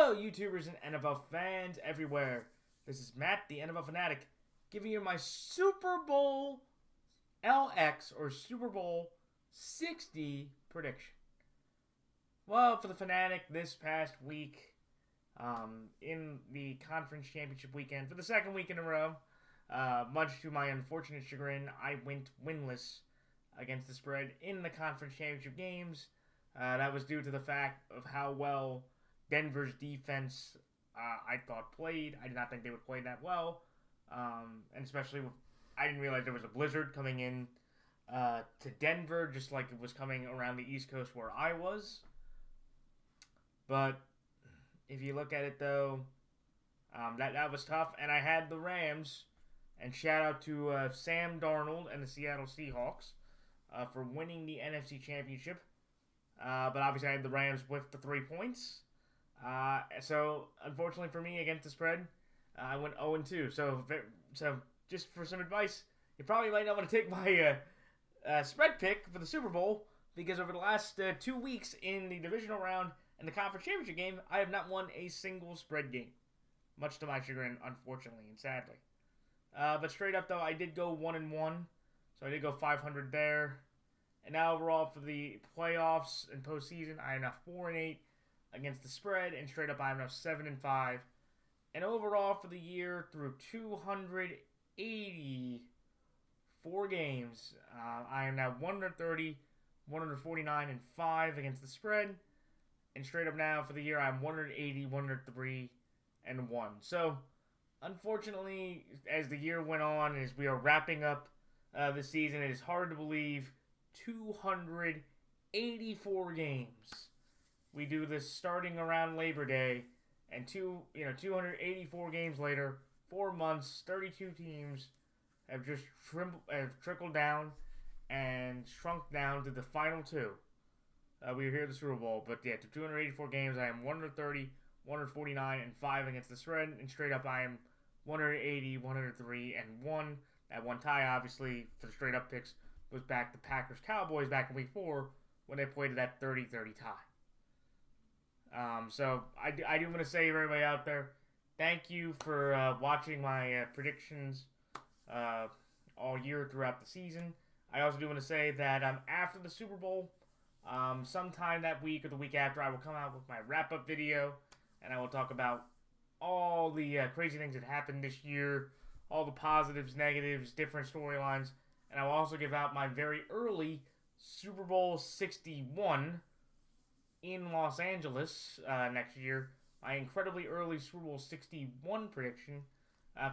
Hello, YouTubers and NFL fans everywhere. This is Matt, the NFL Fanatic, giving you my Super Bowl LX or Super Bowl 60 prediction. Well, for the Fanatic, this past week, in the conference championship weekend, for the second week in a row, much to my unfortunate chagrin, I went winless against the spread in the conference championship games. That was due to the fact of how well Denver's defense, I thought, played. I did not think they would play that well. And especially, I didn't realize there was a blizzard coming in to Denver, just like it was coming around the East Coast where I was. But if you look at it, though, that was tough. And I had the Rams, and shout out to Sam Darnold and the Seattle Seahawks for winning the NFC Championship. But obviously, I had the Rams with the 3 points. So unfortunately for me, against the spread, I went 0-2. So just for some advice, you probably might not want to take my spread pick for the Super Bowl, because over the last 2 weeks in the divisional round and the conference championship game, I have not won a single spread game, much to my chagrin, unfortunately and sadly. But straight up though, I did go 1-1, so I did go 500 there. And now overall for the playoffs and postseason, I am now 4-8 against the spread, and straight up I am now 7-5. And overall for the year, through 284 games, I am now 130, 149, and 5 against the spread. And straight up now for the year, I'm 180, 103, and 1. So, unfortunately, as the year went on, as we are wrapping up this season, it is hard to believe 284 games. We do this starting around Labor Day, and 284 games later, 4 months, 32 teams have just trickled down and shrunk down to the final 2. We are here at the Super Bowl, but yeah, to 284 games, I am 130, 149, and 5 against the spread, and straight up I am 180, 103, and 1. That one tie, obviously, for the straight up picks, was back to Packers-Cowboys back in Week 4 when they played that 30-30 tie. So I do want to say to everybody out there, thank you for watching my predictions all year throughout the season. I also do want to say that after the Super Bowl, sometime that week or the week after, I will come out with my wrap-up video, and I will talk about all the crazy things that happened this year, all the positives, negatives, different storylines, and I will also give out my very early Super Bowl 61 in Los Angeles next year. My incredibly early Super Bowl 61 prediction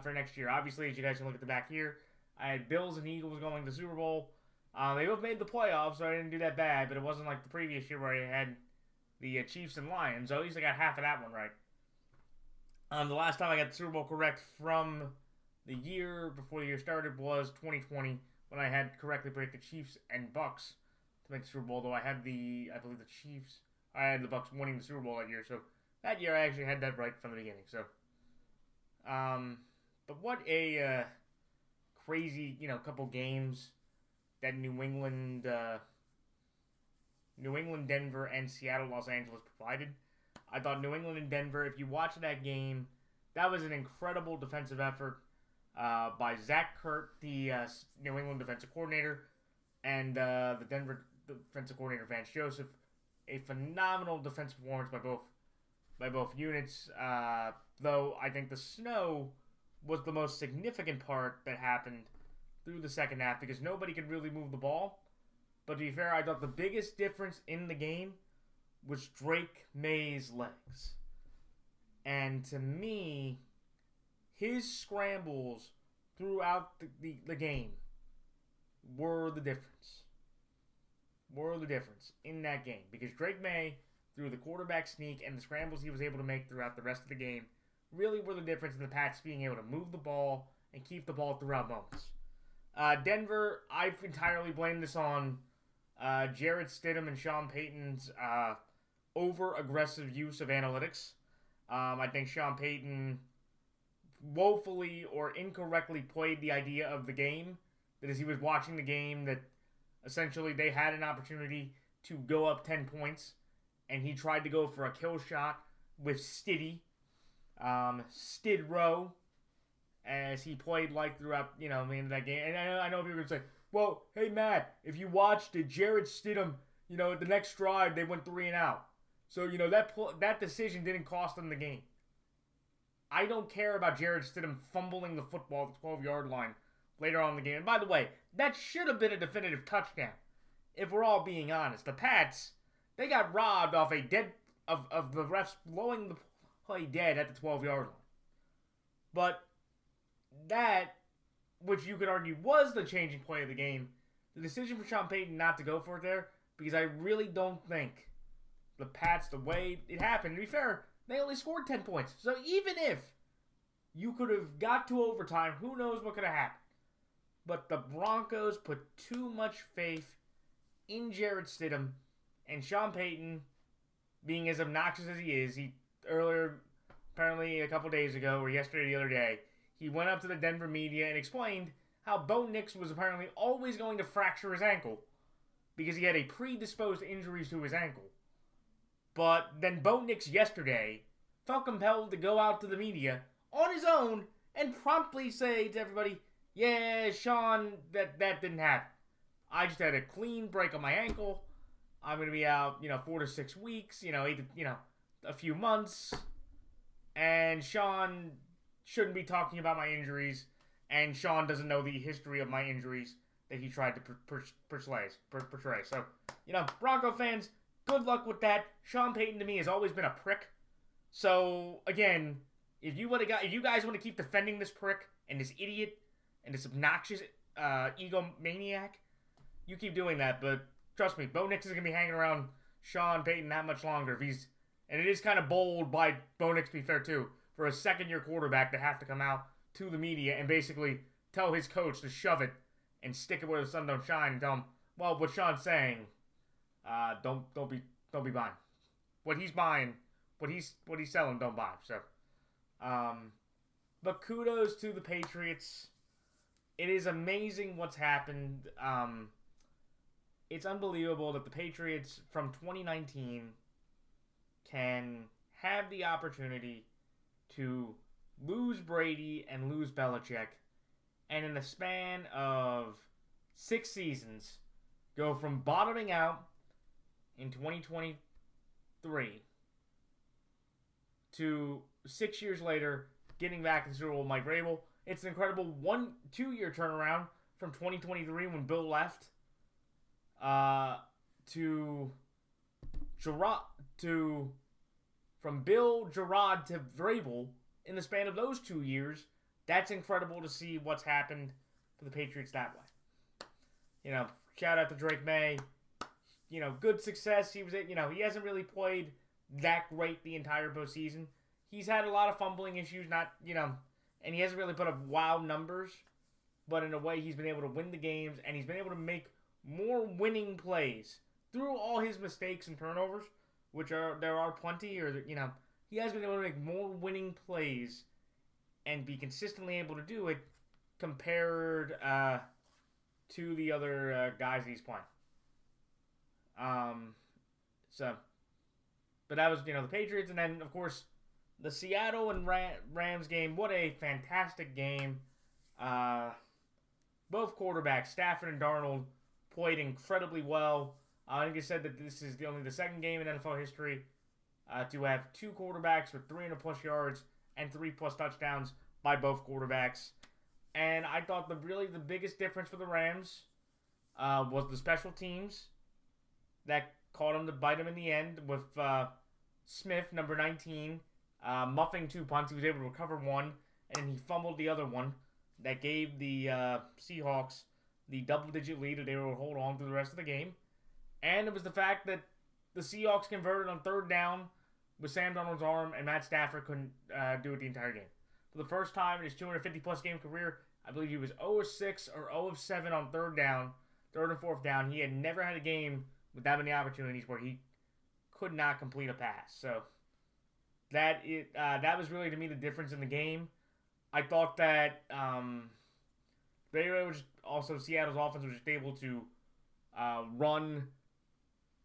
for next year. Obviously, as you guys can look at the back here, I had Bills and Eagles going to the Super Bowl. They both made the playoffs, so I didn't do that bad, but it wasn't like the previous year where I had the Chiefs and Lions, so at least I got half of that one right. The last time I got the Super Bowl correct from the year before the year started was 2020, when I had correctly predicted Chiefs and Bucks to make the Super Bowl, though I had the Bucks winning the Super Bowl that year, so that year I actually had that right from the beginning, so. But what a crazy, couple games that New England, Denver, and Seattle, Los Angeles provided. I thought New England and Denver, if you watch that game, that was an incredible defensive effort by Zach Kurt, the New England defensive coordinator, and the Denver defensive coordinator, Vance Joseph. A phenomenal defensive performance by both units. Though I think the snow was the most significant part that happened through the second half, because nobody could really move the ball. But to be fair, I thought the biggest difference in the game was Drake May's legs. And to me, his scrambles throughout the game were the difference. In that game. Because Drake May, through the quarterback sneak and the scrambles he was able to make throughout the rest of the game, really were the difference in the Pats being able to move the ball and keep the ball throughout moments. Denver, I've entirely blamed this on Jarrett Stidham and Sean Payton's over-aggressive use of analytics. I think Sean Payton woefully or incorrectly played the idea of the game, that as he was watching the game, that essentially they had an opportunity to go up 10 points, and he tried to go for a kill shot with Stiddy, Stid Row, as he played like throughout, the end of that game. And I know people are going to say, well, hey, Matt, if you watched it, Jarrett Stidham, at the next drive, they went 3 and out. So, that decision didn't cost them the game. I don't care about Jarrett Stidham fumbling the football at the 12-yard line later on in the game. And by the way, that should have been a definitive touchdown, if we're all being honest. The Pats, they got robbed off of the refs blowing the play dead at the 12-yard line. But that, which you could argue was the changing play of the game, the decision for Sean Payton not to go for it there, because I really don't think the Pats, the way it happened, to be fair, they only scored 10 points. So even if you could have got to overtime, who knows what could have happened. But the Broncos put too much faith in Jarrett Stidham, and Sean Payton, being as obnoxious as he is, he earlier, apparently a couple days ago, or yesterday or the other day, he went up to the Denver media and explained how Bo Nix was apparently always going to fracture his ankle because he had a predisposed injuries to his ankle. But then Bo Nix yesterday felt compelled to go out to the media on his own and promptly say to everybody, yeah, Sean, that didn't happen. I just had a clean break on my ankle. I'm going to be out, 4 to 6 weeks, a few months. And Sean shouldn't be talking about my injuries. And Sean doesn't know the history of my injuries that he tried to portray. So, Bronco fans, good luck with that. Sean Payton to me has always been a prick. So again, if you guys want to keep defending this prick and this idiot and this obnoxious egomaniac, you keep doing that. But trust me, Bo Nix is gonna be hanging around Sean Payton that much longer. And it is kind of bold by Bo Nix, to be fair too, for a second-year quarterback to have to come out to the media and basically tell his coach to shove it and stick it where the sun don't shine and tell him, well, what Sean's saying, don't be buying. What he's buying, what he's selling, don't buy. So, but kudos to the Patriots. It is amazing what's happened. It's unbelievable that the Patriots from 2019 can have the opportunity to lose Brady and lose Belichick, and in the span of 6 seasons, go from bottoming out in 2023 to 6 years later getting back in the Super Bowl with Mike Vrabel. It's an incredible 2-year turnaround from 2023 when Bill left from Bill, Gerard to Vrabel in the span of those 2 years. That's incredible to see what's happened for the Patriots that way. Shout out to Drake May. Good success. He hasn't really played that great the entire postseason. He's had a lot of fumbling issues, and he hasn't really put up wow numbers, but in a way he's been able to win the games, and he's been able to make more winning plays through all his mistakes and turnovers, which there are plenty, he has been able to make more winning plays and be consistently able to do it compared to the other guys that he's playing. But that was, the Patriots, and then, of course, the Seattle and Rams game. What a fantastic game. Both quarterbacks, Stafford and Darnold, played incredibly well. I think it said that this is only the second game in NFL history to have 2 quarterbacks with 300-plus yards and 3-plus touchdowns by both quarterbacks. And I thought the biggest difference for the Rams was the special teams that caught him to bite him in the end with Smith, number 19, muffing 2 punts. He was able to recover 1, and he fumbled the other one that gave the Seahawks the double-digit lead that they were able to hold on through the rest of the game. And it was the fact that the Seahawks converted on 3rd down with Sam Darnold's arm, and Matt Stafford couldn't do it the entire game. For the first time in his 250-plus game career, I believe he was 0-6 or 0-7 on 3rd down, 3rd and 4th down. He had never had a game with that many opportunities where he could not complete a pass. So that was really, to me, the difference in the game. I thought that Seattle's offense was just able to run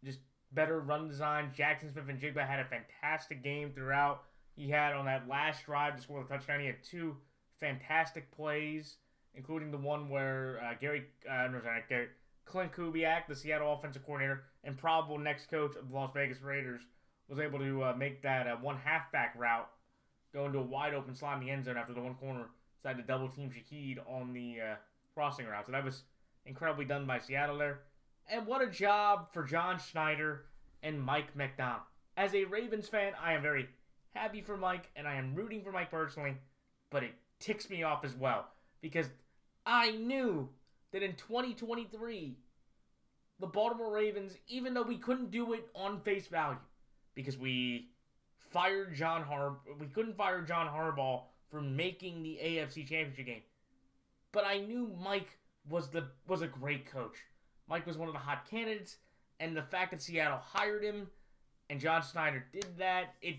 just better run design. Jackson Smith-Njigba had a fantastic game throughout. He had on that last drive to score the touchdown. He had 2 fantastic plays, including the one where Clint Kubiak, the Seattle offensive coordinator and probable next coach of the Las Vegas Raiders, was able to make that one halfback route go into a wide open slot in the end zone after the one corner decided to double team Shaheed on the crossing route. So that was incredibly done by Seattle there. And what a job for John Schneider and Mike McDonald. As a Ravens fan, I am very happy for Mike, and I am rooting for Mike personally, but it ticks me off as well, because I knew that in 2023, the Baltimore Ravens, even though we couldn't do it on face value, because we couldn't fire John Harbaugh for making the AFC Championship game, but I knew Mike was a great coach. Mike was one of the hot candidates, and the fact that Seattle hired him and John Schneider did that, it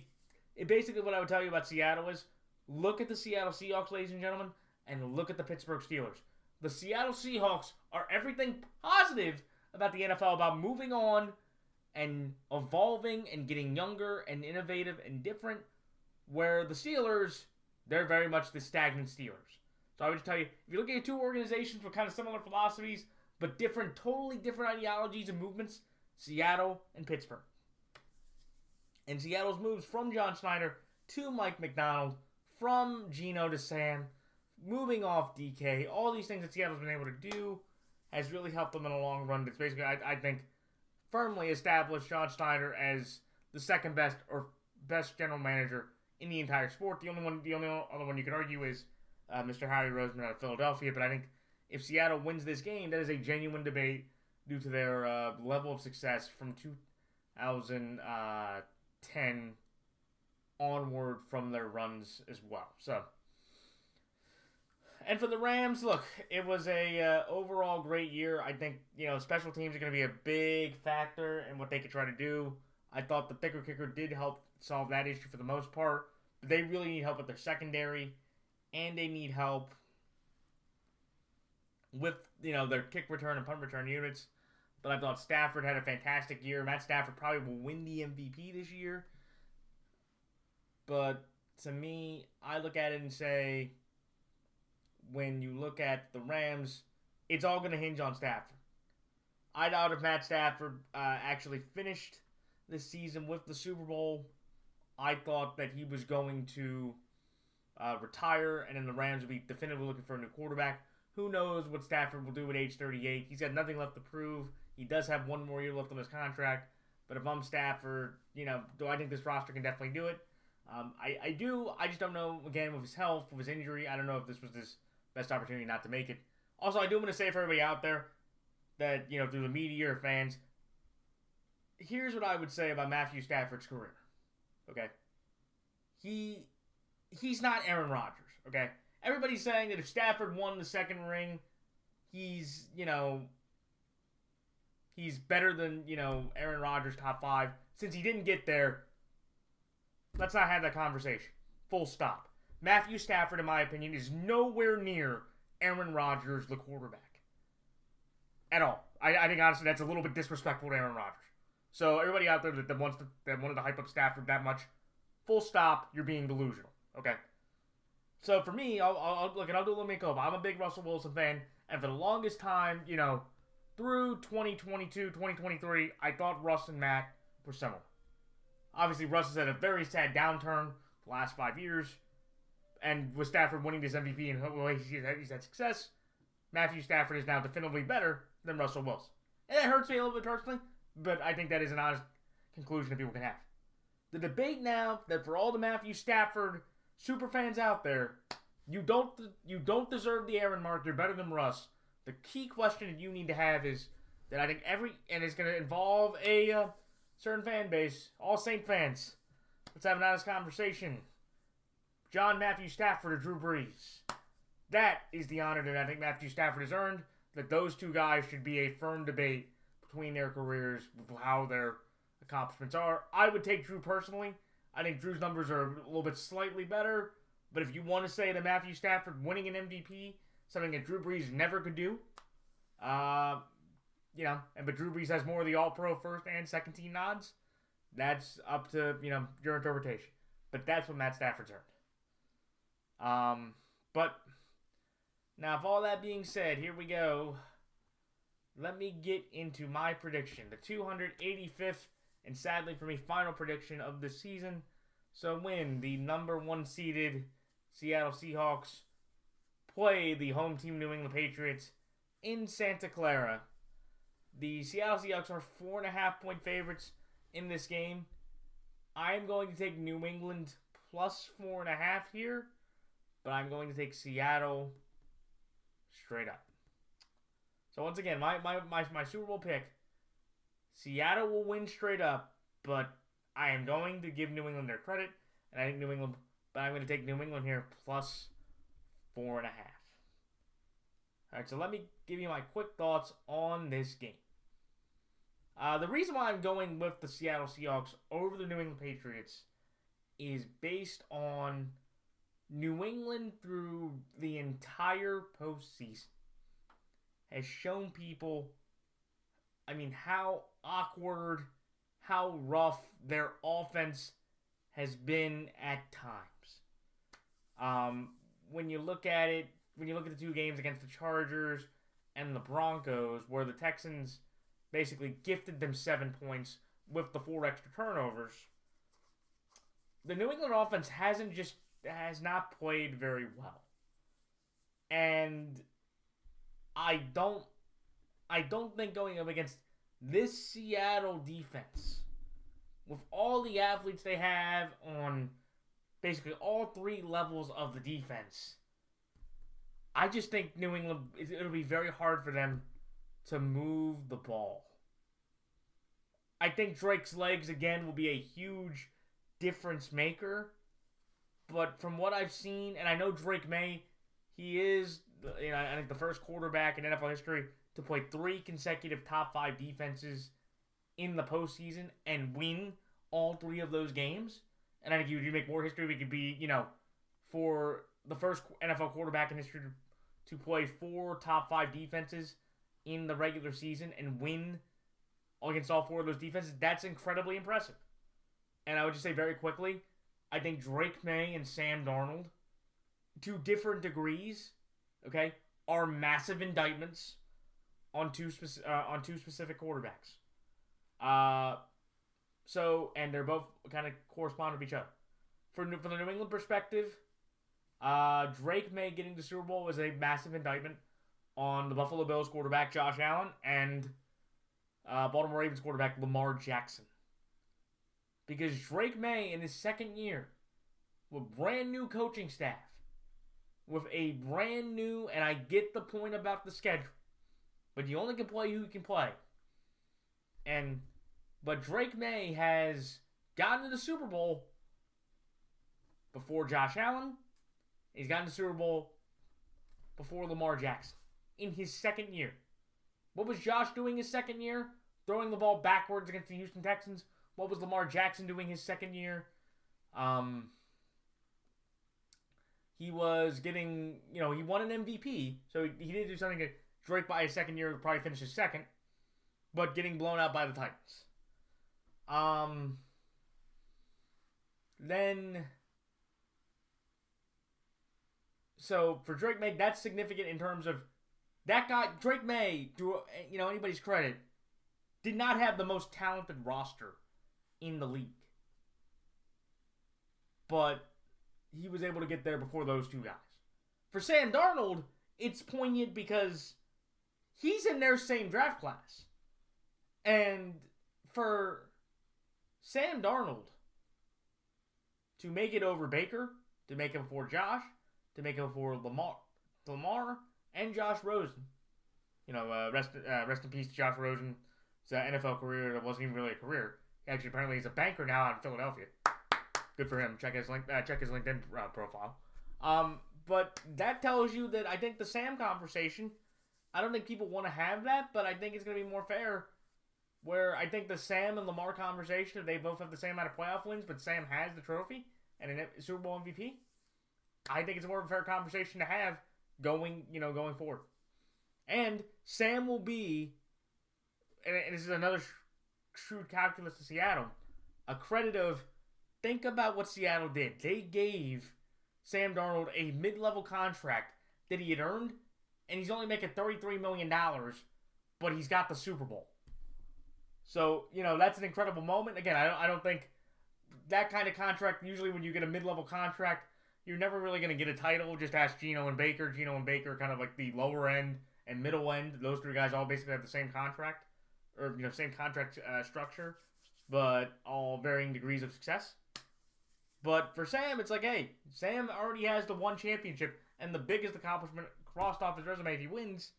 basically, what I would tell you about Seattle is, look at the Seattle Seahawks, ladies and gentlemen, and look at the Pittsburgh Steelers. The Seattle Seahawks are everything positive about the NFL, about moving on and evolving and getting younger and innovative and different, where the Steelers, they're very much the stagnant Steelers. So I would just tell you, if you look at 2 organizations with kind of similar philosophies, but totally different ideologies and movements, Seattle and Pittsburgh. And Seattle's moves from John Schneider to Mike McDonald, from Geno to Sam, moving off DK, all these things that Seattle's been able to do has really helped them in the long run. It's basically, I think, firmly established John Schneider as the second best or best general manager in the entire sport. The only other one you could argue is Mr. Howie Roseman out of Philadelphia, but I think if Seattle wins this game, that is a genuine debate due to their level of success from 2010 onward from their runs as well. So, and for the Rams, look, it was a overall great year. I think, special teams are going to be a big factor in what they could try to do. I thought the thicker kicker did help solve that issue for the most part. But they really need help with their secondary, and they need help with, their kick return and punt return units. But I thought Stafford had a fantastic year. Matt Stafford probably will win the MVP this year. But to me, I look at it and say, when you look at the Rams, it's all going to hinge on Stafford. I doubt if Matt Stafford actually finished this season with the Super Bowl. I thought that he was going to retire, and then the Rams would be definitively looking for a new quarterback. Who knows what Stafford will do at age 38. He's got nothing left to prove. He does have one more year left on his contract. But if I'm Stafford, do I think this roster can definitely do it? I do. I just don't know, again, with his health, with his injury. I don't know if this was his best opportunity not to make it. Also, I do want to say for everybody out there that, through the media or fans, here's what I would say about Matthew Stafford's career. Okay? He's not Aaron Rodgers. Okay? Everybody's saying that if Stafford won the second ring, he's better than, Aaron Rodgers top 5. Since he didn't get there, let's not have that conversation. Full stop. Matthew Stafford, in my opinion, is nowhere near Aaron Rodgers, the quarterback. At all. I think, honestly, that's a little bit disrespectful to Aaron Rodgers. So, everybody out there that wanted to hype up Stafford that much, full stop, you're being delusional. Okay? So, for me, I'll do a little makeover. I'm a big Russell Wilson fan, and for the longest time, through 2022, 2023, I thought Russ and Matt were similar. Obviously, Russ has had a very sad downturn the last 5 years. And with Stafford winning this MVP and the way he's had success, Matthew Stafford is now definitively better than Russell Wilson. And it hurts me a little bit personally, but I think that is an honest conclusion that people can have. The debate now that for all the Matthew Stafford super fans out there, you don't deserve the Aaron mark, you're better than Russ. The key question that you need to have is that I think and it's going to involve a certain fan base, all Saint fans. Let's have an honest conversation. John Matthew Stafford or Drew Brees? That is the honor that I think Matthew Stafford has earned, that those two guys should be a firm debate between their careers, how their accomplishments are. I would take Drew personally. I think Drew's numbers are a little bit slightly better, but if you want to say that Matthew Stafford winning an MVP, something that Drew Brees never could do, but Drew Brees has more of the All-Pro first and second team nods. That's up to, your interpretation. But that's what Matt Stafford's earned. But now, with all that being said, here we go. Let me get into my prediction. The 285th, and sadly for me, final prediction of the season. So when the number 1 seeded Seattle Seahawks play the home team New England Patriots in Santa Clara, the Seattle Seahawks are 4.5-point favorites in this game. I am going to take New England plus 4.5 here, but I'm going to take Seattle straight up. So once again, my Super Bowl pick, Seattle will win straight up, but I am going to give New England their credit, and I think I'm going to take New England here plus 4.5. Alright, so let me give you my quick thoughts on this game. The reason why I'm going with the Seattle Seahawks over the New England Patriots is based on New England through the entire postseason has shown people, how awkward, how rough their offense has been at times. When you look at the 2 games against the Chargers and the Broncos, where the Texans basically gifted them 7 points with the 4 extra turnovers, the New England offense has not played very well. And I don't think going up against this Seattle defense, with all the athletes they have on basically all 3 levels of the defense, I just think New England, it'll be very hard for them to move the ball. I think Drake's legs, again, will be a huge difference maker. But from what I've seen, and I know Drake May, he is, I think the first quarterback in NFL history to play 3 consecutive top 5 defenses in the postseason and win all 3 of those games. And I think you make more history. We could be, for the first NFL quarterback in history to play 4 top 5 defenses in the regular season and win against all 4 of those defenses. That's incredibly impressive. And I would just say very quickly, I think Drake May and Sam Darnold, to different degrees, okay, are massive indictments on two specific quarterbacks. And they're both kind of correspond with each other. From the New England perspective, Drake May getting the Super Bowl was a massive indictment on the Buffalo Bills quarterback Josh Allen and Baltimore Ravens quarterback Lamar Jackson. Because Drake May, in his second year, with brand new coaching staff, with a brand new, and I get the point about the schedule, but you only can play who you can play. But Drake May has gotten to the Super Bowl before Josh Allen. He's gotten to the Super Bowl before Lamar Jackson in his second year. What was Josh doing his second year? Throwing the ball backwards against the Houston Texans. What was Lamar Jackson doing his second year? He was getting, he won an MVP, so he did do something that Drake by his second year would probably finish his second, but getting blown out by the Titans. So for Drake May, that's significant in terms of that guy, Drake May, to anybody's credit, did not have the most talented roster in the league. But he was able to get there before those 2 guys. For Sam Darnold, it's poignant because he's in their same draft class. And for Sam Darnold to make it over Baker, to make it before Josh, to make it before Lamar and Josh Rosen. Rest in peace to Josh Rosen's NFL career. That wasn't even really a career. Actually, apparently he's a banker now out in Philadelphia. Good for him. Check his LinkedIn profile. But that tells you that I think the Sam conversation, I don't think people want to have that, but I think it's going to be more fair. Where I think the Sam and Lamar conversation, they both have the same amount of playoff wins, but Sam has the trophy and a Super Bowl MVP. I think it's more of a fair conversation to have going forward. And Sam will be and this is another shrewd calculus to Seattle, a credit of, think about what Seattle did. They gave Sam Darnold a mid-level contract that he had earned, and he's only making $33 million, but he's got the Super Bowl. So, that's an incredible moment. Again, I don't think that kind of contract, usually when you get a mid-level contract, you're never really going to get a title. Just ask Geno and Baker. Geno and Baker kind of like the lower end and middle end. Those three guys all basically have the same contract, or same contract structure, but all varying degrees of success. But for Sam, it's like, hey, Sam already has the one championship and the biggest accomplishment crossed off his resume if he wins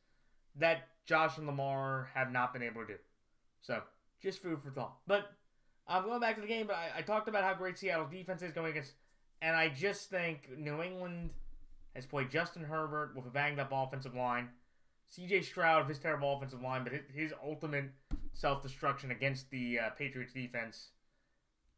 that Josh and Lamar have not been able to do. So, just food for thought. But I'm going back to the game, but I talked about how great Seattle's defense is going against, and I just think New England has played Justin Herbert with a banged-up offensive line. C.J. Stroud with his terrible offensive line, but his ultimate self-destruction against the Patriots defense.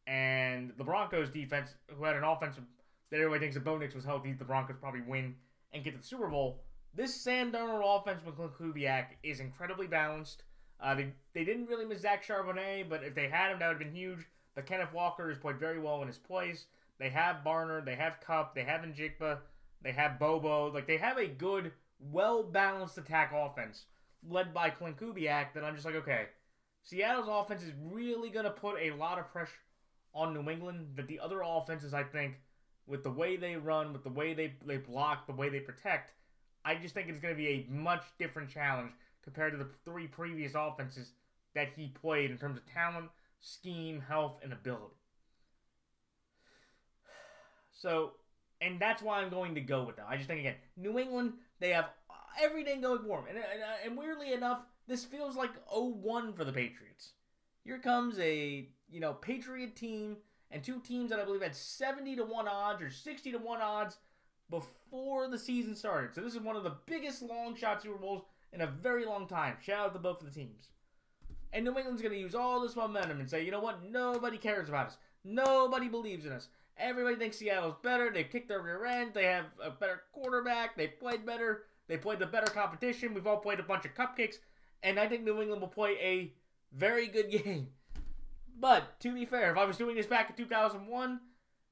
And the Broncos defense, who had an offensive that everybody thinks if Bo Nix was healthy, the Broncos probably win and get to the Super Bowl. This Sam Darnold offense with Kubiak is incredibly balanced. They didn't really miss Zach Charbonnet, but if they had him, that would have been huge. But Kenneth Walker has played very well in his place. They have Barner, they have Kupp, they have Njigba, they have Bobo. Like, they have a good, well-balanced attack offense led by Clint Kubiak that I'm just like, okay, Seattle's offense is really going to put a lot of pressure on New England that the other offenses, I think, with the way they run, with the way they block, the way they protect, I just think it's going to be a much different challenge compared to the three previous offenses that he played in terms of talent, scheme, health, and ability. So, and that's why I'm going to go with them. I just think, again, New England, they have everything going for them. And weirdly enough, this feels like 0-1 for the Patriots. Here comes a, Patriot team and two teams that I believe had 70-1 odds or 60-1 odds before the season started. So this is one of the biggest long shot Super Bowls in a very long time. Shout out to both of the teams. And New England's going to use all this momentum and say, you know what? Nobody cares about us. Nobody believes in us. Everybody thinks Seattle's better. They've kicked their rear end. They have a better quarterback. They played better. They played the better competition. We've all played a bunch of cupcakes. And I think New England will play a very good game. But, to be fair, if I was doing this back in 2001,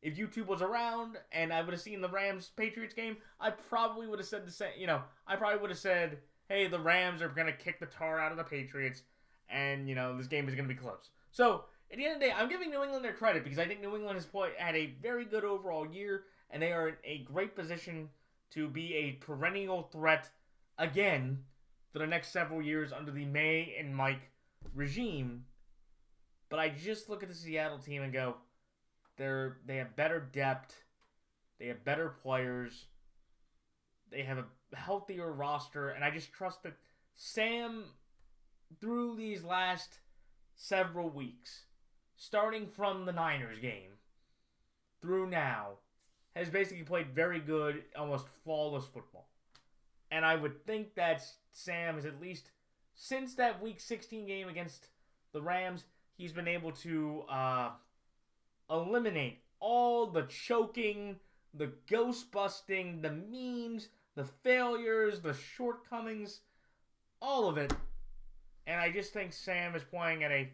if YouTube was around and I would have seen the Rams-Patriots game, I probably would have said the same. I probably would have said, hey, the Rams are going to kick the tar out of the Patriots, and, this game is going to be close. So, at the end of the day, I'm giving New England their credit because I think New England has had a very good overall year, and they are in a great position to be a perennial threat again for the next several years under the May and Mike regime. But I just look at the Seattle team and go, they have better depth, they have better players, they have a healthier roster, and I just trust that Sam, through these last several weeks, starting from the Niners game through now, has basically played very good, almost flawless football. And I would think that Sam has, at least since that Week 16 game against the Rams, he's been able to eliminate all the choking, the ghost-busting, the memes, the failures, the shortcomings, all of it. And I just think Sam is playing at a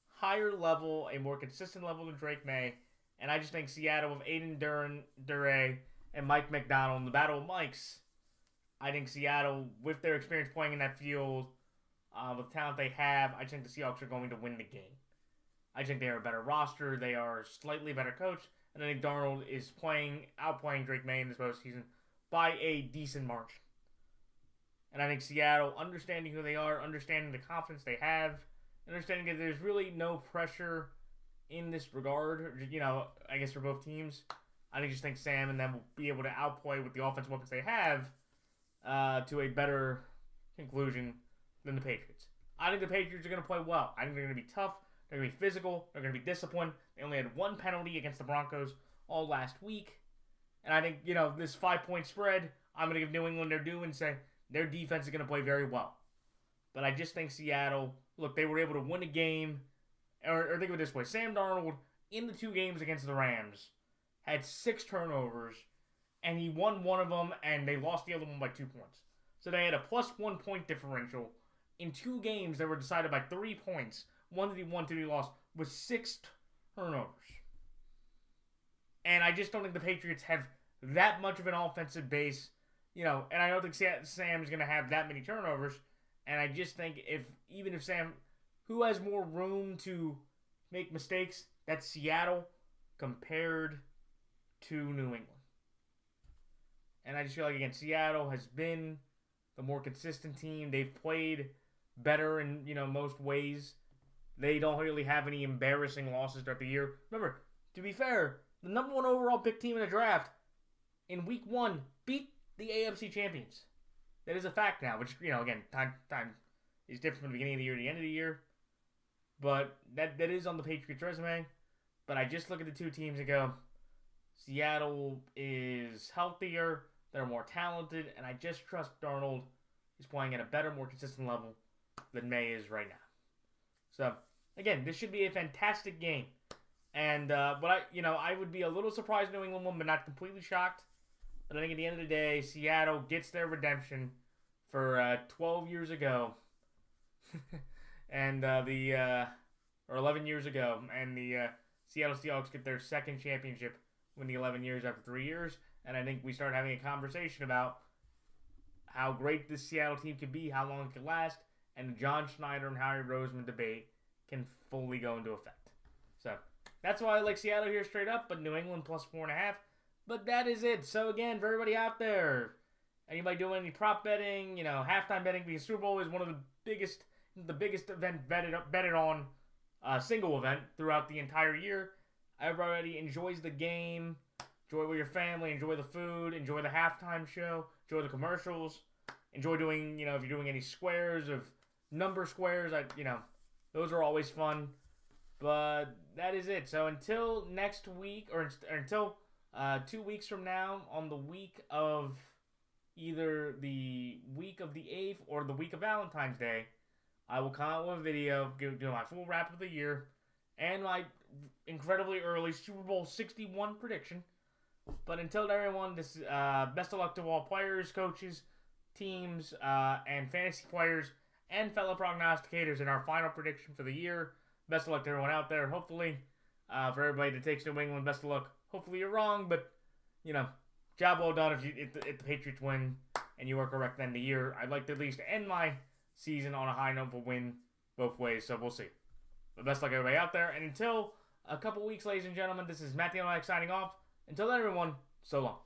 higher level, a more consistent level than Drake May. And I just think Seattle with Aiden Dure and Mike McDonald in the Battle of Mikes, I think Seattle, with their experience playing in that field, with the talent they have, I think the Seahawks are going to win the game. I think they are a better roster. They are slightly better coached. And I think Darnold is outplaying Drake May in this postseason by a decent margin. And I think Seattle, understanding who they are, understanding the confidence they have, understanding that there's really no pressure in this regard, I guess for both teams, I just think Sam and them will be able to outplay with the offensive weapons they have to a better conclusion than the Patriots. I think the Patriots are going to play well. I think they're going to be tough. They're going to be physical. They're going to be disciplined. They only had one penalty against the Broncos all last week. And I think, this 5-point spread, I'm going to give New England their due and say their defense is going to play very well. But I just think Seattle, look, they were able to win a game. Or think of it this way. Sam Darnold, in the 2 games against the Rams, had 6 turnovers. And he won one of them, and they lost the other one by 2 points. So they had a +1 point differential. in 2 games that were decided by 3 points. One that he won, 2 that he lost, with 6 turnovers. And I just don't think the Patriots have that much of an offensive base, and I don't think Sam's going to have that many turnovers. And I just think even if Sam, who has more room to make mistakes, that's Seattle compared to New England. And I just feel like, again, Seattle has been the more consistent team. They've played better in, most ways. They don't really have any embarrassing losses throughout the year. Remember, to be fair, the number 1 overall pick team in the draft in week 1 beat the AFC champions. That is a fact now, which, again, time is different from the beginning of the year to the end of the year. But that is on the Patriots' resume. But I just look at the 2 teams and go, Seattle is healthier, they're more talented, and I just trust Darnold is playing at a better, more consistent level than May is right now. So, again, this should be a fantastic game. And, but I would be a little surprised New England won, but not completely shocked. But I think at the end of the day, Seattle gets their redemption for 12 years ago. and or 11 years ago. And the Seattle Seahawks get their second championship winning 11 years after 3 years. And I think we start having a conversation about how great this Seattle team could be, how long it could last, and the John Schneider and Howie Roseman debate can fully go into effect. So that's why I like Seattle here straight up, but New England plus 4.5. But that is it. So again, for everybody out there, anybody doing any prop betting, halftime betting, because Super Bowl is one of the biggest event betted on, single event throughout the entire year. Everybody enjoys the game, enjoy it with your family, enjoy the food, enjoy the halftime show, enjoy the commercials, enjoy doing, if you're doing any squares of number squares, those are always fun. But that is it. So until next week, or until 2 weeks from now, on the week of either the week of the 8th or the week of Valentine's Day, I will come out with a video, do my full wrap of the year, and my incredibly early Super Bowl 61 prediction. But until then, everyone, this is best of luck to all players, coaches, teams, and fantasy players, and fellow prognosticators in our final prediction for the year. Best of luck to everyone out there. Hopefully, for everybody that takes New England, best of luck. Hopefully you're wrong, but, job well done if the Patriots win and you are correct then the year. I'd like to at least end my season on a high note for win both ways, so we'll see. But best luck everybody out there. And until a couple weeks, ladies and gentlemen, this is Matt the Analytic signing off. Until then, everyone, so long.